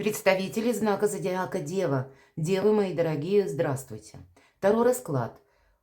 Представители знака зодиака Дева. Девы мои дорогие, здравствуйте. Второй расклад.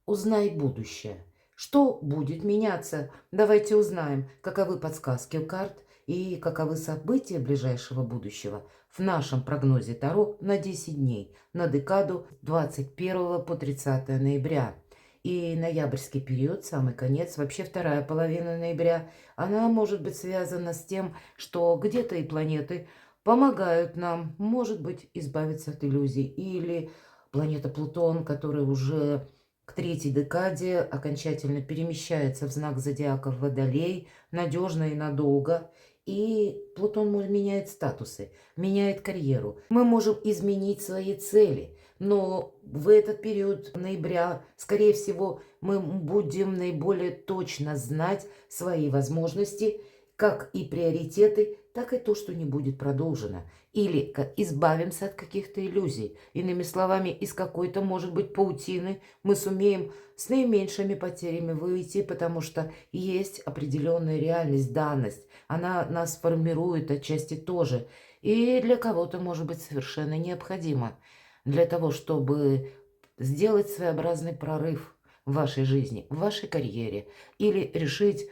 Узнай будущее. Что будет меняться? Давайте узнаем, каковы подсказки карт и каковы события ближайшего будущего в нашем прогнозе Таро на 10 дней, на декаду 21 по 30 ноября. И ноябрьский период, самый конец, вообще вторая половина ноября, она может быть связана с тем, что где-то и планеты помогают нам, может быть, избавиться от иллюзий. Или планета Плутон, которая уже к третьей декаде окончательно перемещается в знак зодиака в Водолей, надежно и надолго. И Плутон меняет статусы, меняет карьеру. Мы можем изменить свои цели, но в этот период ноября, скорее всего, мы будем наиболее точно знать свои возможности, как и приоритеты, так и то, что не будет продолжено. Или избавимся от каких-то иллюзий. Иными словами, из какой-то, может быть, паутины мы сумеем с наименьшими потерями выйти, потому что есть определенная реальность, данность. Она нас формирует отчасти тоже. И для кого-то, может быть, совершенно необходимо для того, чтобы сделать своеобразный прорыв в вашей жизни, в вашей карьере или решить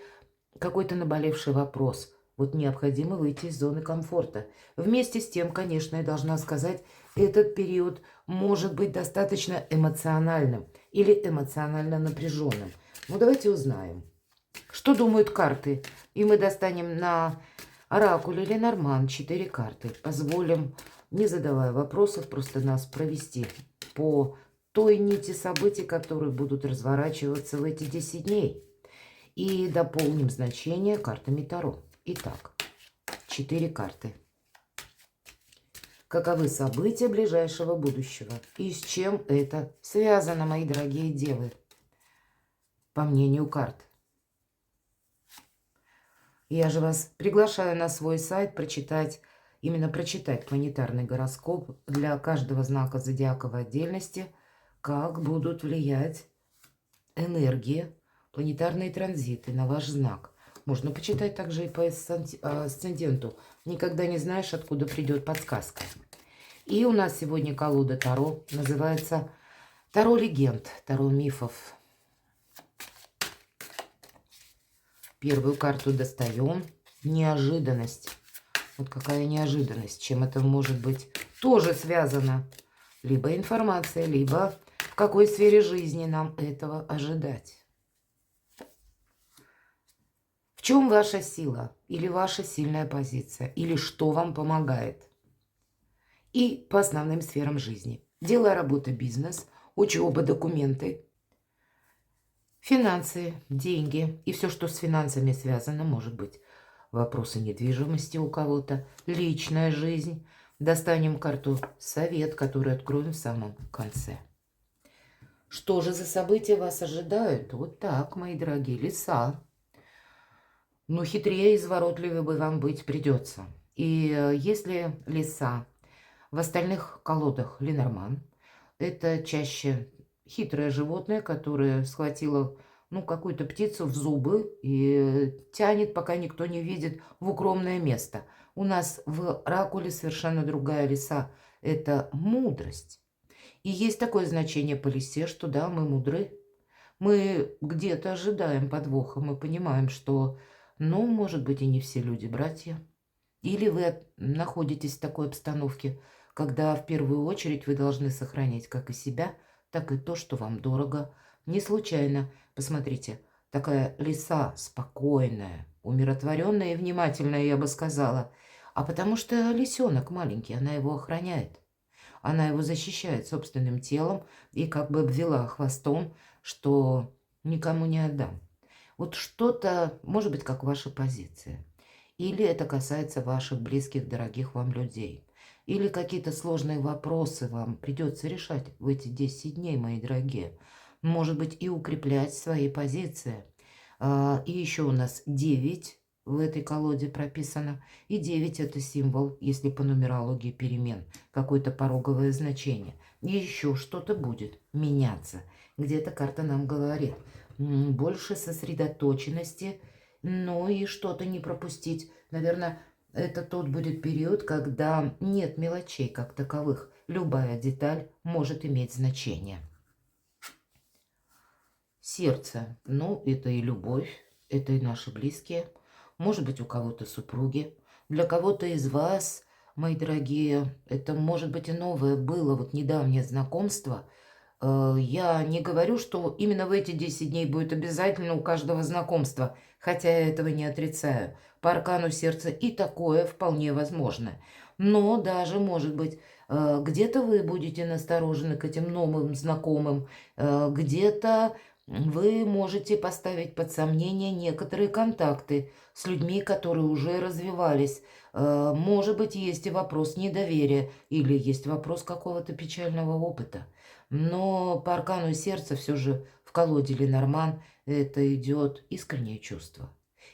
какой-то наболевший вопрос. Вот необходимо выйти из зоны комфорта. Вместе с тем, конечно, я должна сказать, этот период может быть достаточно эмоциональным или эмоционально напряженным. Ну, давайте узнаем, что думают карты. И мы достанем на оракуле Ленорман 4 карты. Позволим, не задавая вопросов, просто нас провести по той нити событий, которые будут разворачиваться в эти 10 дней. И дополним значение картами Таро. Итак, 4 карты. Каковы события ближайшего будущего? И с чем это связано, мои дорогие девы? По мнению карт. Я же вас приглашаю на свой сайт прочитать, именно прочитать планетарный гороскоп для каждого знака зодиака в отдельности, как будут влиять энергии, планетарные транзиты на ваш знак. Можно почитать также и по асценденту. Никогда не знаешь, откуда придет подсказка. И у нас сегодня колода Таро. Называется Таро легенд, Таро мифов. Первую карту достаем. Неожиданность. Вот какая неожиданность. Чем это может быть тоже связано. Либо информация, либо в какой сфере жизни нам этого ожидать. В чем ваша сила или ваша сильная позиция, или что вам помогает? И по основным сферам жизни. Дело, работа, бизнес, учеба, документы, финансы, деньги и все, что с финансами связано, может быть. Вопросы недвижимости у кого-то, личная жизнь. Достанем карту «Совет», которую откроем в самом конце. Что же за события вас ожидают? Вот так, мои дорогие, леса. Но хитрее и изворотливее бы вам быть придется. И если лиса в остальных колодах Ленорман, это чаще хитрое животное, которое схватило какую-то птицу в зубы и тянет, пока никто не видит, в укромное место. У нас в оракуле совершенно другая лиса. Это мудрость. И есть такое значение по лисе, что да, мы мудры. Мы где-то ожидаем подвоха, мы понимаем, что, может быть, и не все люди братья. Или вы находитесь в такой обстановке, когда в первую очередь вы должны сохранять как и себя, так и то, что вам дорого. Не случайно, посмотрите, такая лиса спокойная, умиротворенная и внимательная, я бы сказала. А потому что лисенок маленький, она его охраняет. Она его защищает собственным телом и как бы обвела хвостом, что никому не отдам. Вот что-то, может быть, как ваша позиция. Или это касается ваших близких, дорогих вам людей. Или какие-то сложные вопросы вам придется решать в эти 10 дней, мои дорогие. Может быть, и укреплять свои позиции. И еще у нас 9 в этой колоде прописано. И 9 это символ, если по нумерологии перемен, какое-то пороговое значение. И еще что-то будет меняться. Где-то карта нам говорит. Больше сосредоточенности, и что-то не пропустить. Наверное, это тот будет период, когда нет мелочей как таковых. Любая деталь может иметь значение. Сердце. Ну, это и любовь, это и наши близкие. Может быть, у кого-то супруги. Для кого-то из вас, мои дорогие, это может быть и новое было, вот недавнее знакомство. Я не говорю, что именно в эти 10 дней будет обязательно у каждого знакомства, хотя я этого не отрицаю. По аркану сердца и такое вполне возможно. Но даже, может быть, где-то вы будете насторожены к этим новым знакомым, где-то вы можете поставить под сомнение некоторые контакты с людьми, которые уже развивались. Может быть, есть и вопрос недоверия или есть вопрос какого-то печального опыта. Но по аркану сердца все же в колоде Ленорман это идет искреннее чувство.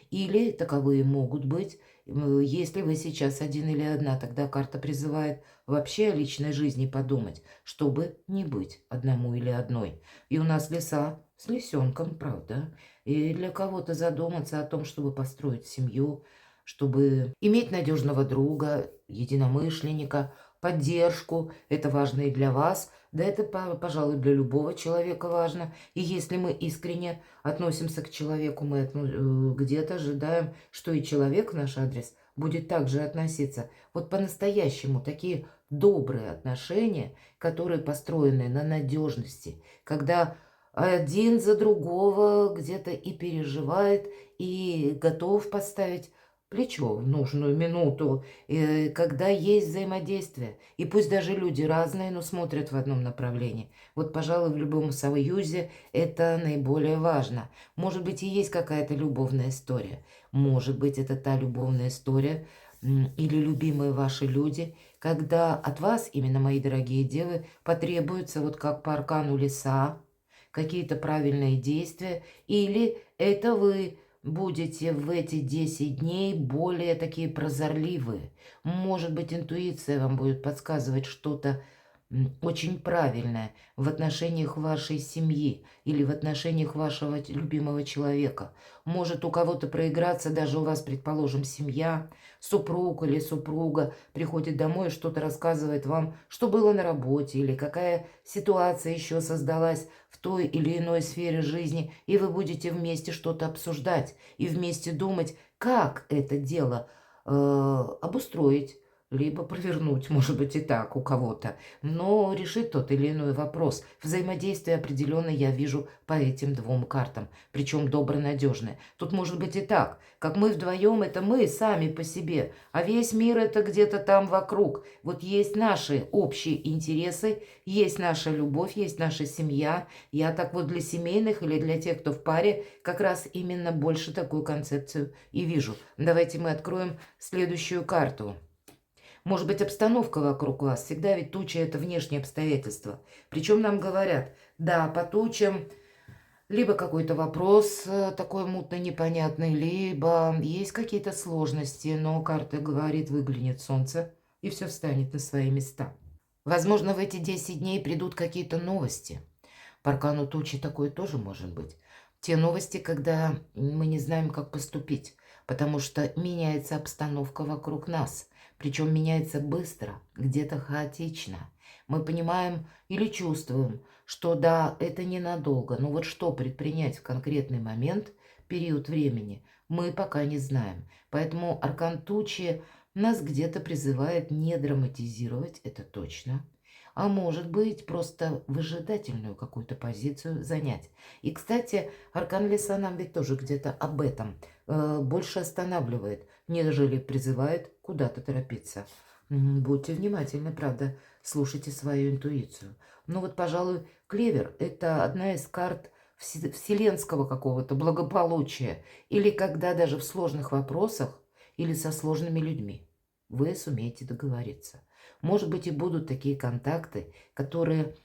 Или таковые могут быть, если вы сейчас один или одна, тогда карта призывает вообще о личной жизни подумать, чтобы не быть одному или одной. И у нас леса с лисенком, правда. И для кого-то задуматься о том, чтобы построить семью, чтобы иметь надежного друга, единомышленника, поддержку. Это важно и для вас. Да это, пожалуй, для любого человека важно. И если мы искренне относимся к человеку, мы где-то ожидаем, что и человек в наш адрес будет также относиться. Вот по-настоящему такие добрые отношения, которые построены на надежности, когда один за другого где-то и переживает, и готов подставить плечо в нужную минуту, когда есть взаимодействие. И пусть даже люди разные, но смотрят в одном направлении. Вот, пожалуй, в любом союзе это наиболее важно. Может быть, и есть какая-то любовная история. Может быть, это та любовная история или любимые ваши люди, когда от вас, именно мои дорогие девы, потребуется, вот как по аркану леса, какие-то правильные действия, или это вы будете в эти 10 дней более такие прозорливые. Может быть, интуиция вам будет подсказывать что-то очень правильное в отношениях вашей семьи или в отношениях вашего любимого человека. Может у кого-то проиграться, даже у вас, предположим, семья, супруг или супруга приходит домой и что-то рассказывает вам, что было на работе или какая ситуация еще создалась в той или иной сфере жизни, и вы будете вместе что-то обсуждать и вместе думать, как это дело обустроить, либо провернуть, может быть, и так у кого-то, но решить тот или иной вопрос. Взаимодействие определенно я вижу по этим двум картам, причем добро-надежное. Тут может быть и так, как мы вдвоем, это мы сами по себе, а весь мир это где-то там вокруг. Вот есть наши общие интересы, есть наша любовь, есть наша семья. Я так вот для семейных или для тех, кто в паре, как раз именно больше такую концепцию и вижу. Давайте мы откроем следующую карту. Может быть, обстановка вокруг вас. Всегда ведь туча – это внешние обстоятельства. Причем нам говорят, да, по тучам либо какой-то вопрос такой мутно непонятный, либо есть какие-то сложности, но карта говорит, выглянет солнце, и все встанет на свои места. Возможно, в эти 10 дней придут какие-то новости. По аркану тучи такое тоже может быть. Те новости, когда мы не знаем, как поступить, потому что меняется обстановка вокруг нас. Причем меняется быстро, где-то хаотично. Мы понимаем или чувствуем, что да, это ненадолго, но вот что предпринять в конкретный момент, период времени, мы пока не знаем. Поэтому аркан тучи нас где-то призывает не драматизировать, это точно, а может быть, просто выжидательную какую-то позицию занять. И, кстати, аркан леса нам ведь тоже где-то об этом больше останавливает, нежели призывает куда-то торопиться. Будьте внимательны, правда, слушайте свою интуицию. Ну вот, пожалуй, клевер – это одна из карт вселенского какого-то благополучия, или когда даже в сложных вопросах или со сложными людьми вы сумеете договориться. Может быть, и будут такие контакты, которые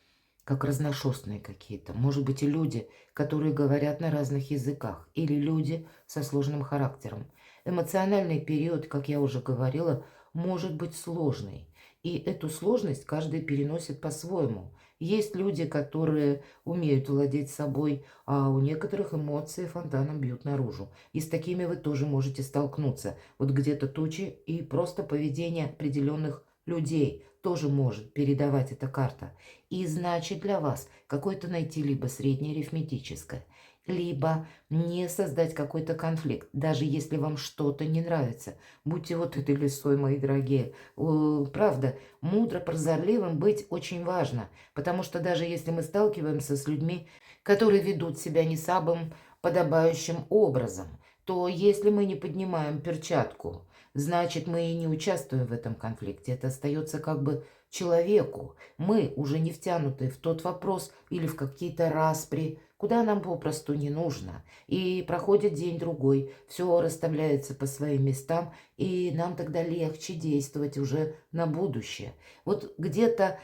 как разношерстные какие-то. Может быть, и люди, которые говорят на разных языках, или люди со сложным характером. Эмоциональный период, как я уже говорила, может быть сложный. И эту сложность каждый переносит по-своему. Есть люди, которые умеют владеть собой, а у некоторых эмоции фонтаном бьют наружу. И с такими вы тоже можете столкнуться. Вот где-то тучи и просто поведение определенных людей тоже может передавать эта карта. И значит для вас какое-то найти либо среднее арифметическое, либо не создать какой-то конфликт, даже если вам что-то не нравится. Будьте вот этой лисой, мои дорогие. Правда, мудро, прозорливым быть очень важно, потому что даже если мы сталкиваемся с людьми, которые ведут себя не самым подобающим образом, то если мы не поднимаем перчатку, значит, мы и не участвуем в этом конфликте. Это остается как бы человеку. Мы уже не втянуты в тот вопрос или в какие-то распри, куда нам попросту не нужно. И проходит день-другой, все расставляется по своим местам, и нам тогда легче действовать уже на будущее. Вот где-то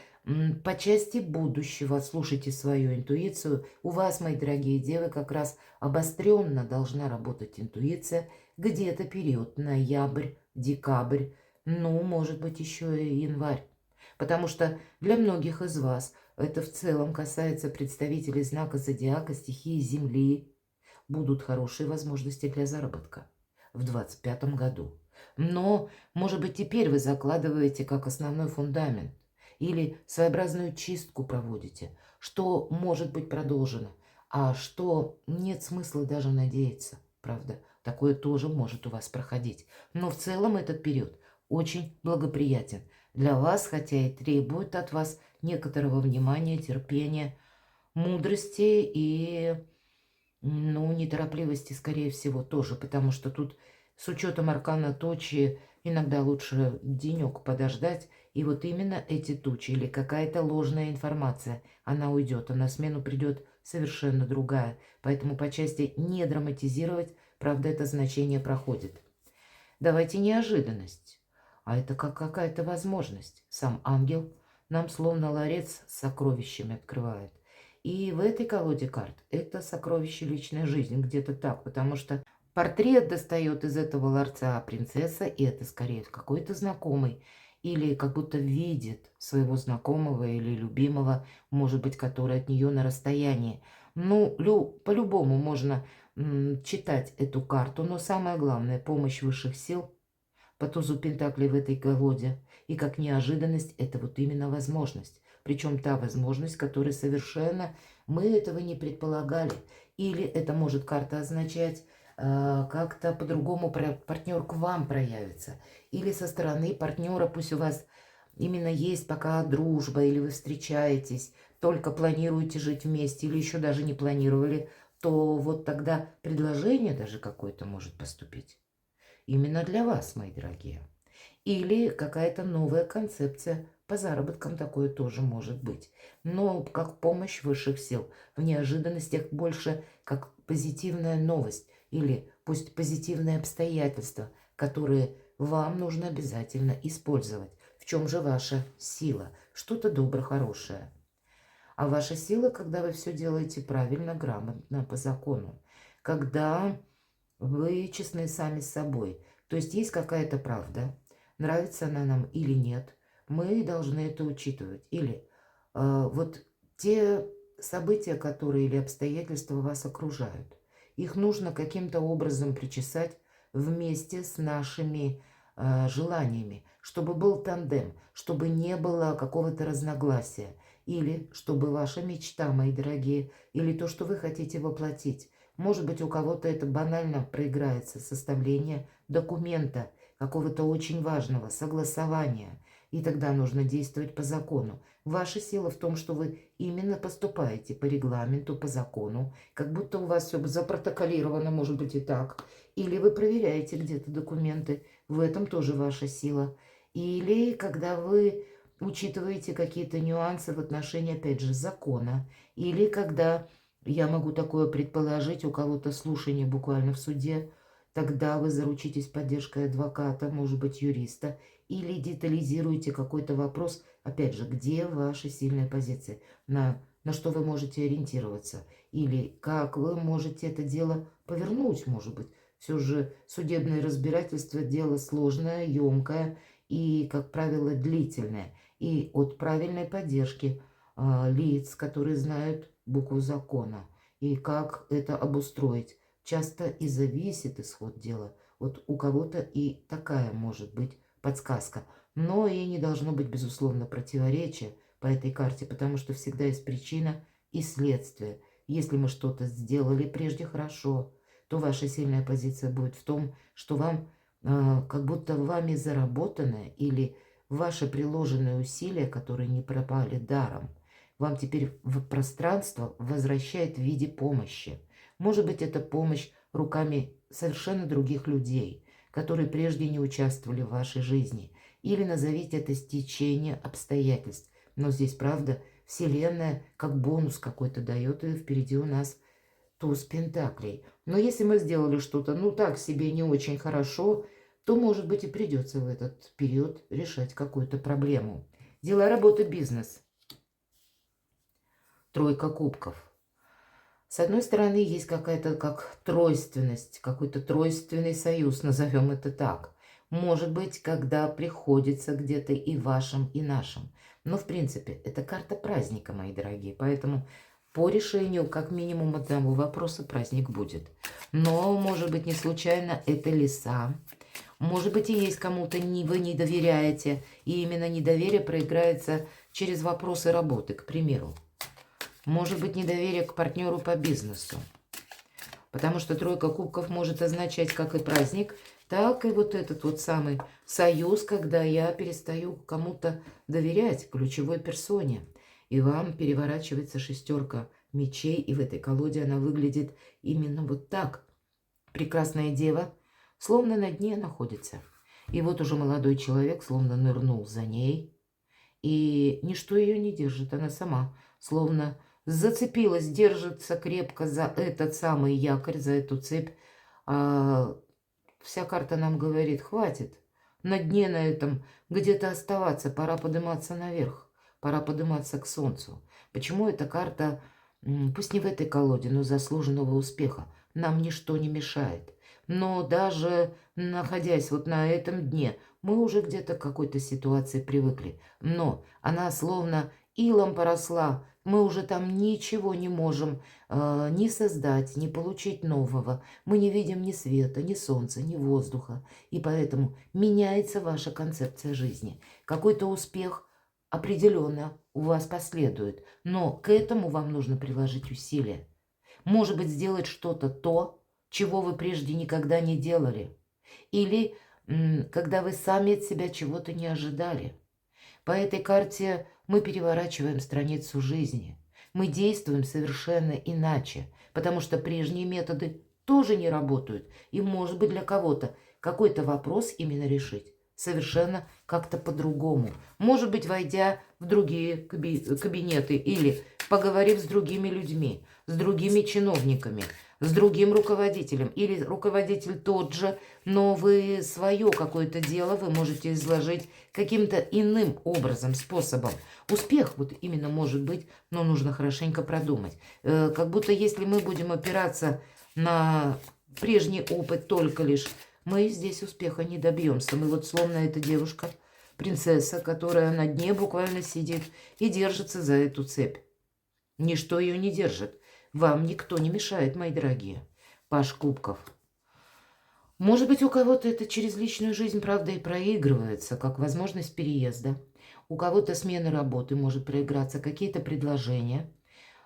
по части будущего слушайте свою интуицию. У вас, мои дорогие девы, как раз обостренно должна работать интуиция. Где-то период ноябрь, декабрь, ну, может быть, еще и январь. Потому что для многих из вас это в целом касается представителей знака зодиака, стихии Земли. Будут хорошие возможности для заработка в 2025 году. Но, может быть, теперь вы закладываете как основной фундамент или своеобразную чистку проводите, что может быть продолжено, а что нет смысла даже надеяться, правда? Такое тоже может у вас проходить. Но в целом этот период очень благоприятен для вас, хотя и требует от вас некоторого внимания, терпения, мудрости и, ну, неторопливости, скорее всего, тоже, потому что тут с учетом аркана тучи иногда лучше денек подождать, и вот именно эти тучи или какая-то ложная информация, она уйдет, а на смену придет совершенно другая. Поэтому по части не драматизировать, правда, это значение проходит. Давайте неожиданность. А это как какая-то возможность. Сам ангел нам словно ларец с сокровищами открывает. И в этой колоде карт это сокровище личной жизни, где-то так, потому что портрет достает из этого ларца принцесса, и это скорее какой-то знакомый, или как будто видит своего знакомого или любимого, может быть, который от нее на расстоянии. Ну, по-любому можно читать эту карту, но самое главное, помощь высших сил по тузу Пентаклей в этой колоде. И как неожиданность, это вот именно возможность. Причем та возможность, которая совершенно мы этого не предполагали. Или это может карта означать, как-то по-другому партнер к вам проявится. Или со стороны партнера, пусть у вас именно есть пока дружба, или вы встречаетесь, только планируете жить вместе, или еще даже не планировали, то вот тогда предложение даже какое-то может поступить. Именно для вас, мои дорогие. Или какая-то новая концепция по заработкам, такое тоже может быть. Но как помощь высших сил. В неожиданностях больше как позитивная новость. Или пусть позитивные обстоятельства, которые вам нужно обязательно использовать. В чем же ваша сила? Что-то доброе, хорошее. А ваша сила, когда вы все делаете правильно, грамотно, по закону. Когда вы честны сами с собой. То есть есть какая-то правда, нравится она нам или нет, мы должны это учитывать. Или вот те события, которые или обстоятельства вас окружают, их нужно каким-то образом причесать вместе с нашими желаниями, чтобы был тандем, чтобы не было какого-то разногласия, или чтобы ваша мечта, мои дорогие, или то, что вы хотите воплотить. Может быть, у кого-то это банально проиграется, составление документа, какого-то очень важного, согласования. И тогда нужно действовать по закону. Ваша сила в том, что вы именно поступаете по регламенту, по закону, как будто у вас все запротоколировано, может быть и так. Или вы проверяете где-то документы, в этом тоже ваша сила. Или когда вы учитываете какие-то нюансы в отношении, опять же, закона. Или когда, я могу такое предположить, у кого-то слушание буквально в суде, тогда вы заручитесь поддержкой адвоката, может быть, юриста, или детализируете какой-то вопрос, опять же, где ваши сильные позиции, на что вы можете ориентироваться, или как вы можете это дело повернуть, может быть. Все же судебное разбирательство – дело сложное, емкое, и, как правило, длительное, и от правильной поддержки лиц, которые знают букву закона, и как это обустроить. Часто и зависит исход дела. Вот у кого-то и такая может быть подсказка. Но и не должно быть, безусловно, противоречия по этой карте, потому что всегда есть причина и следствие. Если мы что-то сделали прежде хорошо, то ваша сильная позиция будет в том, что вам, как будто вами заработанное или ваши приложенные усилия, которые не пропали даром, вам теперь в пространство возвращает в виде помощи. Может быть, это помощь руками совершенно других людей, которые прежде не участвовали в вашей жизни. Или назовите это стечение обстоятельств. Но здесь, правда, Вселенная как бонус какой-то дает, и впереди у нас туз пентаклей. Но если мы сделали что-то, ну так себе не очень хорошо, то, может быть, и придется в этот период решать какую-то проблему. Дела, работа, бизнес. Тройка кубков. С одной стороны, есть какая-то как тройственность, какой-то тройственный союз, назовем это так. Может быть, когда приходится где-то и вашим, и нашим. Но, в принципе, это карта праздника, мои дорогие. Поэтому по решению как минимум одного вопроса праздник будет. Но, может быть, не случайно это леса. Может быть, и есть кому-то вы не доверяете. И именно недоверие проиграется через вопросы работы, к примеру. Может быть, недоверие к партнеру по бизнесу. Потому что тройка кубков может означать как и праздник, так и вот этот вот самый союз, когда я перестаю кому-то доверять, ключевой персоне. И вам переворачивается шестерка мечей, и в этой колоде она выглядит именно вот так. Прекрасная дева словно на дне находится. И вот уже молодой человек словно нырнул за ней. И ничто ее не держит, она сама словно зацепилась, держится крепко за этот самый якорь, за эту цепь. Вся карта нам говорит, хватит на дне на этом где-то оставаться, пора подниматься наверх, пора подниматься к солнцу. Почему эта карта, пусть не в этой колоде, но заслуженного успеха, нам ничто не мешает. Но даже находясь вот на этом дне, мы уже где-то к какой-то ситуации привыкли. Но она словно илом поросла, мы уже там ничего не можем ни создать, ни получить нового. Мы не видим ни света, ни солнца, ни воздуха. И поэтому меняется ваша концепция жизни. Какой-то успех определенно у вас последует. Но к этому вам нужно приложить усилия. Может быть, сделать что-то то, чего вы прежде никогда не делали. Или когда вы сами от себя чего-то не ожидали. По этой карте мы переворачиваем страницу жизни. Мы действуем совершенно иначе, потому что прежние методы тоже не работают. И, может быть, для кого-то какой-то вопрос именно решить совершенно как-то по-другому. Может быть, войдя в другие кабинеты или поговорив с другими людьми, с другими чиновниками, с другим руководителем. Или руководитель тот же, но вы свое какое-то дело вы можете изложить каким-то иным образом, способом. Успех вот именно может быть, но нужно хорошенько продумать. Как будто если мы будем опираться на прежний опыт только лишь, мы здесь успеха не добьемся. Мы вот словно эта девушка, принцесса, которая на дне буквально сидит и держится за эту цепь. Ничто ее не держит. Вам никто не мешает, мои дорогие. Паш кубков. Может быть, у кого-то это через личную жизнь, правда, и проигрывается, как возможность переезда. У кого-то смена работы может проиграться, какие-то предложения.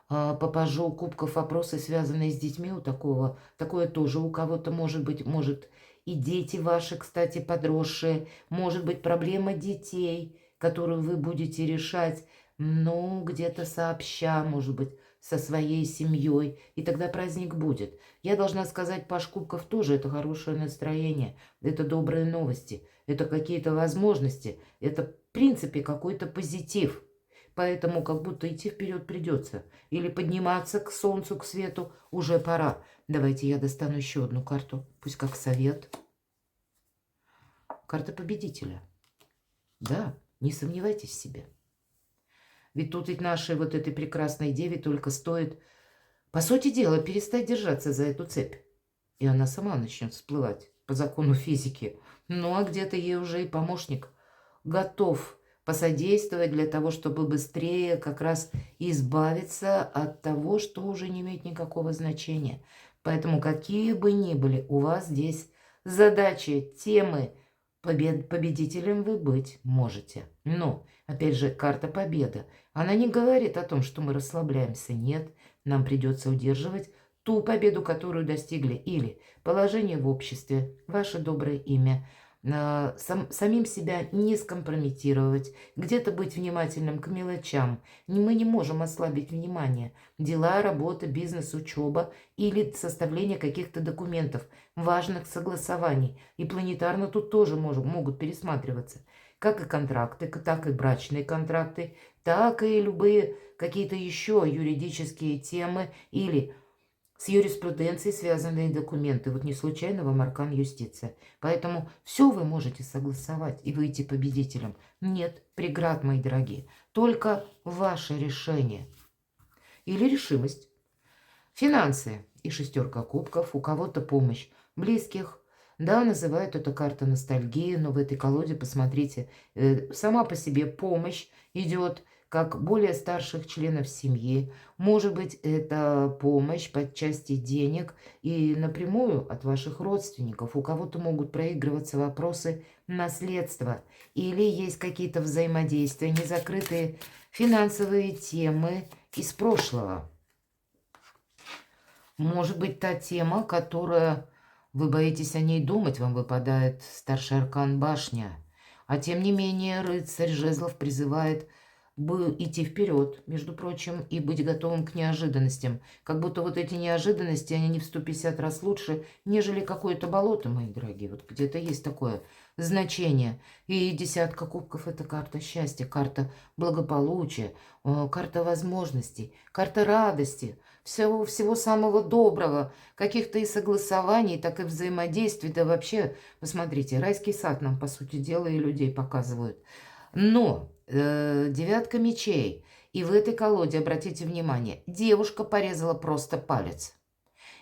По пажу кубков вопросы, связанные с детьми, у такое тоже у кого-то может быть, может и дети ваши, кстати, подросшие, может быть проблема детей, которую вы будете решать, ну, где-то сообща, может быть, со своей семьей, и тогда праздник будет. Я должна сказать, паж кубков тоже это хорошее настроение, это добрые новости, это какие-то возможности, это в принципе какой-то позитив. Поэтому как будто идти вперед придется. Или подниматься к солнцу, к свету уже пора. Давайте я достану еще одну карту, пусть как совет. Карта победителя. Да, не сомневайтесь в себе. Ведь тут ведь нашей вот этой прекрасной деве только стоит, по сути дела, перестать держаться за эту цепь. И она сама начнет всплывать по закону физики. Ну, а где-то ей уже и помощник готов посодействовать для того, чтобы быстрее как раз избавиться от того, что уже не имеет никакого значения. Поэтому какие бы ни были у вас здесь задачи, темы, победителем вы быть можете. Но, опять же, карта победа. Она не говорит о том, что мы расслабляемся. Нет, нам придется удерживать ту победу, которую достигли. Или положение в обществе, ваше доброе имя, самим себя не скомпрометировать, где-то быть внимательным к мелочам. Мы не можем ослабить внимание. Дела, работа, бизнес, учеба или составление каких-то документов, важных согласований. И планетарно тут тоже могут пересматриваться. Как и контракты, так и брачные контракты, так и любые какие-то еще юридические темы или с юриспруденцией связанные документы. Вот не случайно вам аркан юстиция. Поэтому все вы можете согласовать и выйти победителем. Нет преград, мои дорогие. Только ваше решение. Или решимость. Финансы и шестерка кубков. У кого-то помощь близких. Да, называют это карта ностальгии, но в этой колоде, посмотрите, сама по себе помощь идет как более старших членов семьи. Может быть, это помощь по части денег и напрямую от ваших родственников. У кого-то могут проигрываться вопросы наследства. Или есть какие-то взаимодействия, незакрытые финансовые темы из прошлого. Может быть, та тема, которая вы боитесь о ней думать, вам выпадает старший аркан башня. А тем не менее, рыцарь жезлов призывает идти вперед, между прочим, и быть готовым к неожиданностям. Как будто вот эти неожиданности, они не в 150 раз лучше, нежели какое-то болото, мои дорогие. Вот где-то есть такое значение. И десятка кубков – это карта счастья, карта благополучия, карта возможностей, карта радости, всего самого доброго, каких-то и согласований, так и взаимодействий. Да вообще, посмотрите, райский сад нам, по сути дела, и людей показывают. Но девятка мечей. И в этой колоде, обратите внимание, девушка порезала просто палец.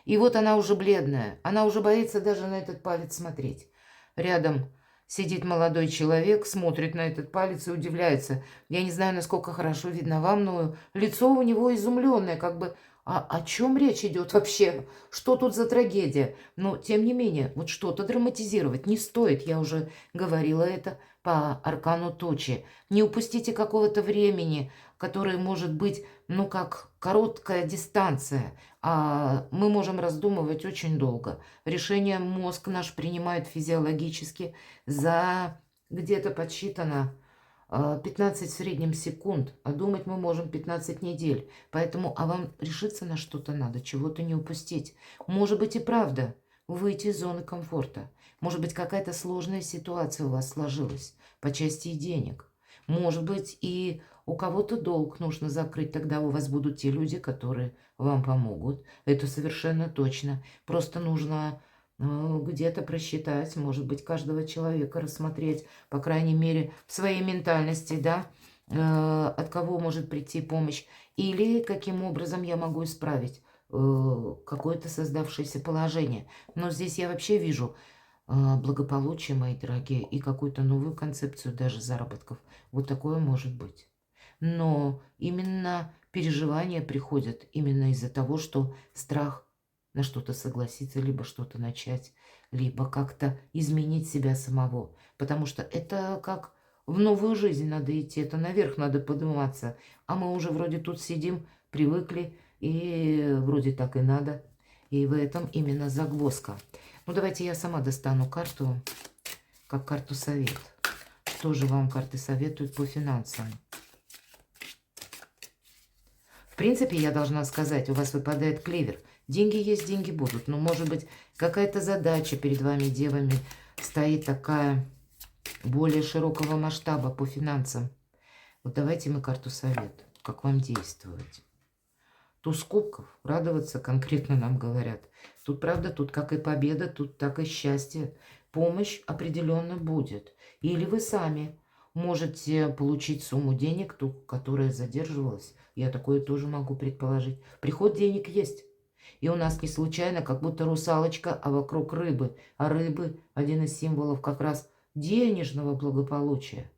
И вот она уже бледная, она уже боится даже на этот палец смотреть. Рядом сидит молодой человек, смотрит на этот палец и удивляется. Я не знаю, насколько хорошо видно вам, но лицо у него изумленное, как бы... о чем речь идет вообще? Что тут за трагедия? Но, тем не менее, вот что-то драматизировать не стоит. Я уже говорила это по аркану тучи. Не упустите какого-то времени, которое может быть, ну, как короткая дистанция. А мы можем раздумывать очень долго. Решение мозг наш принимает физиологически за где-то подсчитано 15 в среднем секунд, а думать мы можем 15 недель. Поэтому, а вам решиться на что-то надо, чего-то не упустить. Может быть и правда выйти из зоны комфорта. Может быть, какая-то сложная ситуация у вас сложилась по части денег. Может быть, и у кого-то долг нужно закрыть, тогда у вас будут те люди, которые вам помогут. Это совершенно точно. Просто нужно где-то просчитать, может быть, каждого человека рассмотреть, по крайней мере, в своей ментальности, да, от кого может прийти помощь, или каким образом я могу исправить какое-то создавшееся положение. Но здесь я вообще вижу благополучие, мои дорогие, и какую-то новую концепцию даже заработков. Вот такое может быть. Но именно переживания приходят именно из-за того, что страх на что-то согласиться, либо что-то начать, либо как-то изменить себя самого. Потому что это как в новую жизнь надо идти, это наверх надо подниматься. А мы уже вроде тут сидим, привыкли, и вроде так и надо. И в этом именно загвоздка. Ну, давайте я сама достану карту, как карту совет. Что же вам карты советуют по финансам? В принципе, я должна сказать, у вас выпадает клевер. Деньги есть, деньги будут. Но, может быть, какая-то задача перед вами, девами, стоит такая более широкого масштаба по финансам. Вот давайте мы карту совет. Как вам действовать? Туз кубков. Радоваться конкретно нам говорят. Тут, правда, тут как и победа, тут так и счастье. Помощь определенно будет. Или вы сами можете получить сумму денег, ту, которая задерживалась. Я такое тоже могу предположить. Приход денег есть. И у нас не случайно, как будто русалочка, а вокруг рыбы. А рыбы – один из символов как раз денежного благополучия.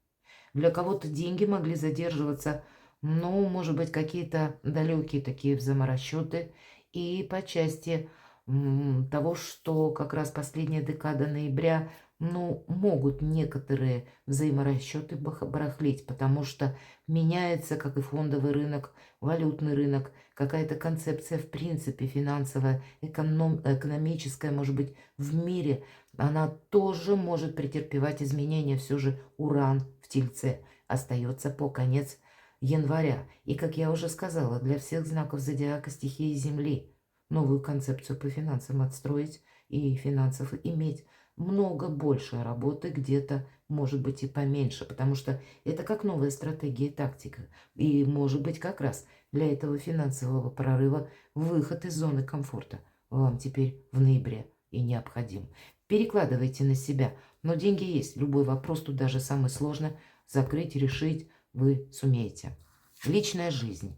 Для кого-то деньги могли задерживаться, ну, может быть, какие-то далекие такие взаиморасчеты. И по части того, что как раз последняя декада ноября, ну, могут некоторые взаиморасчеты барахлить, потому что меняется, как и фондовый рынок, валютный рынок, какая-то концепция, в принципе, финансовая, экономическая, может быть, в мире, она тоже может претерпевать изменения. Все же Уран в Тельце остается по конец января. И, как я уже сказала, для всех знаков зодиака стихии Земли новую концепцию по финансам отстроить и финансов иметь много больше работы, где-то, может быть, и поменьше, потому что это как новая стратегия и тактика. И, может быть, как раз для этого финансового прорыва выход из зоны комфорта вам теперь в ноябре и необходим. Перекладывайте на себя, но деньги есть. Любой вопрос, тут даже самый сложный, закрыть, решить вы сумеете. Личная жизнь.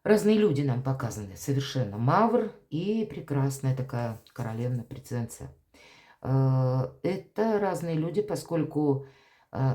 Разные люди нам показаны совершенно. Мавр и прекрасная такая королевна-принцесса. Это разные люди, поскольку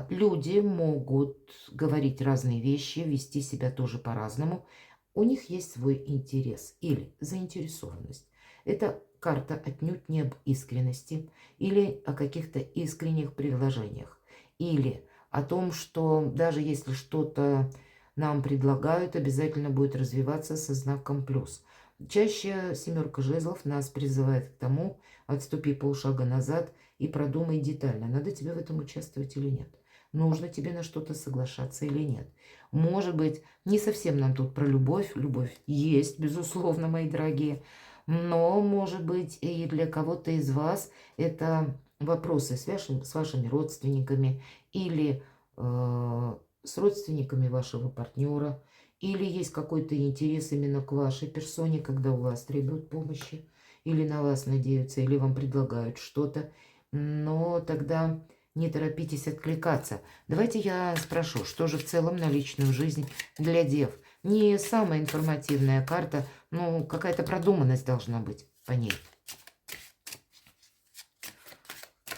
люди могут говорить разные вещи, вести себя тоже по-разному. У них есть свой интерес или заинтересованность. Это карта отнюдь не об искренности или о каких-то искренних предложениях. Или о том, что даже если что-то нам предлагают, обязательно будет развиваться со знаком плюс. Чаще семерка жезлов нас призывает к тому: отступи полшага назад и продумай детально, надо тебе в этом участвовать или нет. Нужно тебе на что-то соглашаться или нет. Может быть, не совсем нам тут про любовь. Любовь есть, безусловно, мои дорогие. Но, может быть, и для кого-то из вас это вопросы с вашими родственниками или с родственниками вашего партнера. Или есть какой-то интерес именно к вашей персоне, когда у вас требуют помощи, или на вас надеются, или вам предлагают что-то. Но тогда не торопитесь откликаться. Давайте я спрошу, что же в целом на личную жизнь для дев? Не самая информативная карта, но какая-то продуманность должна быть по ней.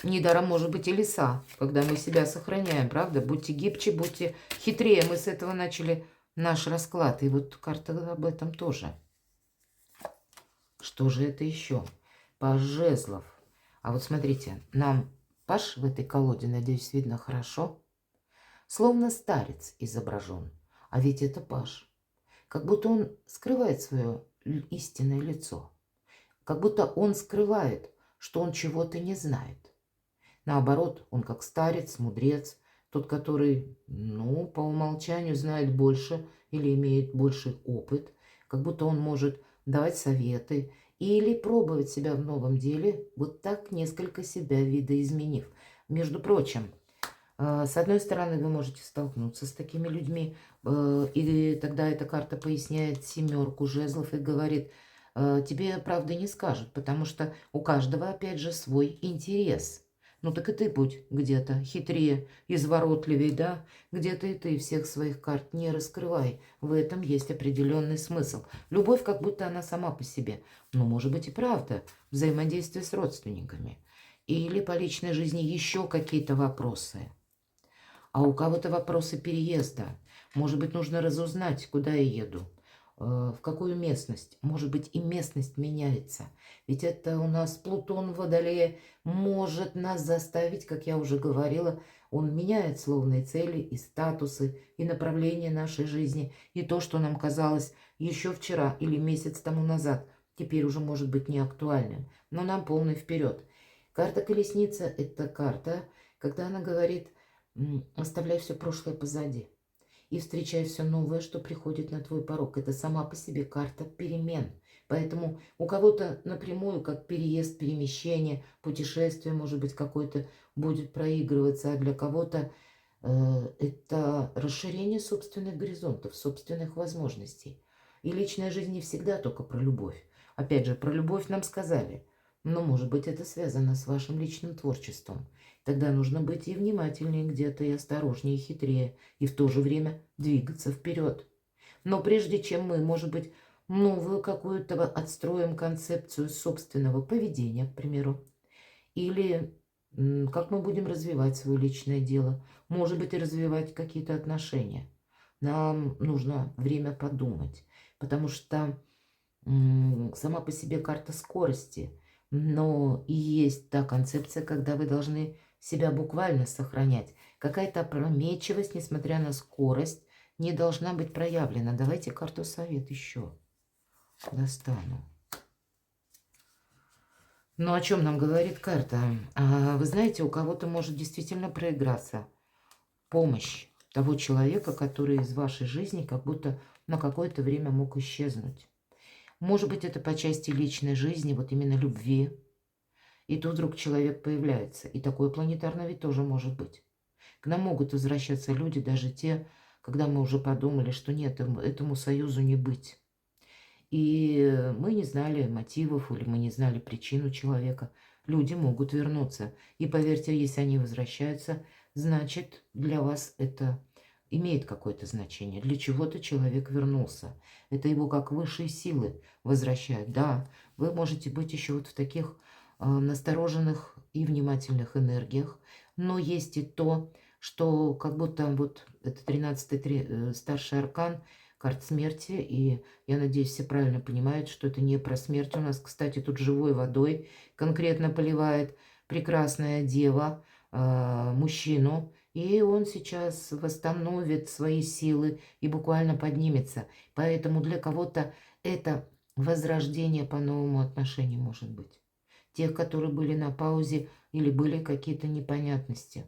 Недаром может быть и лиса, когда мы себя сохраняем, правда? Будьте гибче, будьте хитрее. Мы с этого начали наш расклад. И вот карта об этом тоже. Что же это еще? Паж жезлов. А вот смотрите, нам паж в этой колоде, надеюсь, видно хорошо. Словно старец изображен. А ведь это паж. Как будто он скрывает свое истинное лицо. Как будто он скрывает, что он чего-то не знает. Наоборот, он как старец, мудрец, тот, который, ну, по умолчанию знает больше или имеет больший опыт, как будто он может давать советы или пробовать себя в новом деле, вот так несколько себя видоизменив. Между прочим, с одной стороны, вы можете столкнуться с такими людьми, и тогда эта карта поясняет семерку жезлов и говорит: тебе правды не скажут, потому что у каждого, опять же, свой интерес. Ну так и ты будь где-то хитрее, изворотливее, да? Где-то и ты всех своих карт не раскрывай. В этом есть определенный смысл. Любовь как будто она сама по себе. Но может быть и правда взаимодействие с родственниками. Или по личной жизни еще какие-то вопросы. А у кого-то вопросы переезда. Может быть, нужно разузнать, куда я еду, в какую местность. Может быть, и местность меняется. Ведь это у нас Плутон в Водолее может нас заставить, как я уже говорила, он меняет словные цели и статусы, и направление нашей жизни. И то, что нам казалось еще вчера или месяц тому назад, теперь уже может быть не актуальным. Но нам полный вперед. Карта Колесница – это карта, когда она говорит: оставляй все прошлое позади и встречай все новое, что приходит на твой порог. Это сама по себе карта перемен. Поэтому у кого-то напрямую, как переезд, перемещение, путешествие, может быть, какое-то будет проигрываться, а для кого-то это расширение собственных горизонтов, собственных возможностей. И личная жизнь не всегда только про любовь. Опять же, про любовь нам сказали, но, может быть, это связано с вашим личным творчеством. Тогда нужно быть и внимательнее где-то, и осторожнее, и хитрее, и в то же время двигаться вперед. Но прежде чем мы, может быть, новую какую-то отстроим концепцию собственного поведения, к примеру, или Как мы будем развивать свое личное дело? Может быть, и развивать какие-то отношения. Нам нужно время подумать, потому что сама по себе карта скорости, но и есть та концепция, когда вы должны себя буквально сохранять. Какая-то опрометчивость, несмотря на скорость, не должна быть проявлена. Давайте карту совет еще достану. Ну, о чем нам говорит карта? Вы знаете, у кого-то может действительно проиграться помощь того человека, который из вашей жизни как будто на какое-то время мог исчезнуть. Может быть, это по части личной жизни, вот именно любви. И тут вдруг человек появляется. И такое планетарное ведь тоже может быть. К нам могут возвращаться люди, даже те, когда мы уже подумали, что нет, этому союзу не быть. И мы не знали мотивов или мы не знали причину человека. Люди могут вернуться. И поверьте, если они возвращаются, значит, для вас это имеет какое-то значение. Для чего-то человек вернулся. Это его как высшие силы возвращают. Да, вы можете быть еще вот в таких настороженных и внимательных энергиях, но есть и то, что как будто вот это 13-й старший аркан, карт смерти, и я надеюсь, все правильно понимают, что это не про смерть. У нас, кстати, тут живой водой конкретно поливает прекрасная дева мужчину, и он сейчас восстановит свои силы и буквально поднимется. Поэтому для кого-то это возрождение по новому отношению может быть. Тех, которые были на паузе или были какие-то непонятности.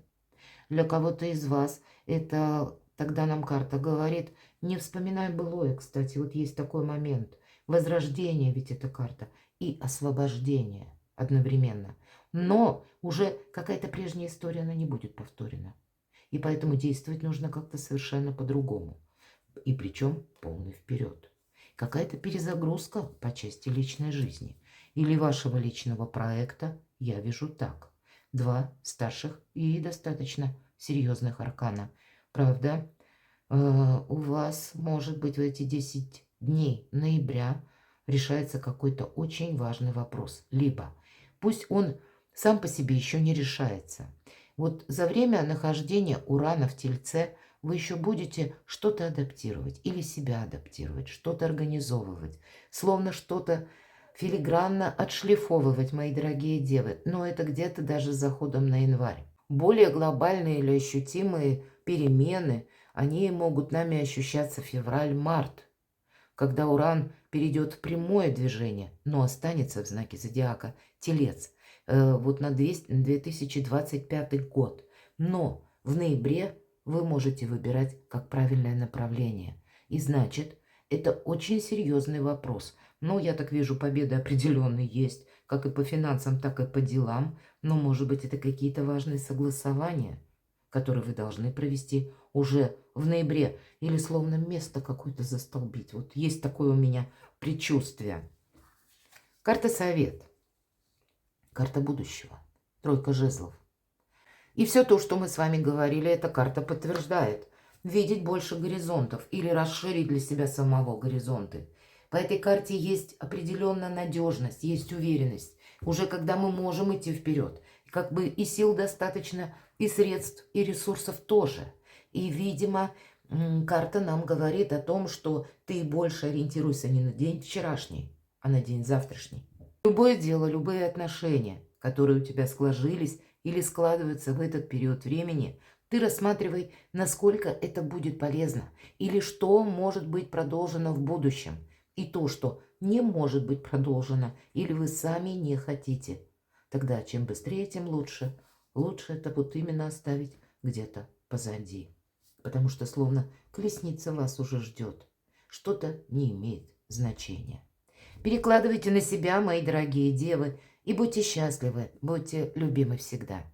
Для кого-то из вас это, тогда нам карта говорит, не вспоминай былое, кстати, вот есть такой момент. Возрождение ведь эта карта и освобождение одновременно. Но уже какая-то прежняя история, она не будет повторена. И поэтому действовать нужно как-то совершенно по-другому. И причем полный вперед. Какая-то перезагрузка по части личной жизни. Или вашего личного проекта, я вижу так. 2 старших и достаточно серьезных аркана. Правда, у вас, может быть, в эти 10 дней ноября решается какой-то очень важный вопрос. Либо пусть он сам по себе еще не решается. Вот за время нахождения Урана в Тельце вы еще будете что-то адаптировать или себя адаптировать, что-то организовывать, словно что-то филигранно отшлифовывать, мои дорогие девы. Но это где-то даже с заходом на январь. Более глобальные или ощутимые перемены, они могут нами ощущаться февраль-март, когда Уран перейдет в прямое движение, но останется в знаке зодиака Телец вот на 2025 год. Но в ноябре вы можете выбирать как правильное направление. И значит, это очень серьезный вопрос. Но я так вижу, победа определенная есть, как и по финансам, так и по делам. Но, может быть, это какие-то важные согласования, которые вы должны провести уже в ноябре. Или словно место какое-то застолбить. Вот есть такое у меня предчувствие. Карта совет. Карта будущего. Тройка жезлов. И все то, что мы с вами говорили, эта карта подтверждает. Видеть больше горизонтов или расширить для себя самого горизонты. По этой карте есть определенная надежность, есть уверенность. Уже когда мы можем идти вперед. Как бы и сил достаточно, и средств, и ресурсов тоже. И, видимо, карта нам говорит о том, что ты больше ориентируйся не на день вчерашний, а на день завтрашний. Любое дело, любые отношения, которые у тебя сложились или складываются в этот период времени, ты рассматривай, насколько это будет полезно или что может быть продолжено в будущем. И то, что не может быть продолжено или вы сами не хотите. Тогда чем быстрее, тем лучше. Лучше это вот именно оставить где-то позади. Потому что словно колесница вас уже ждет. Что-то не имеет значения. Перекладывайте на себя, мои дорогие девы, и будьте счастливы, будьте любимы всегда.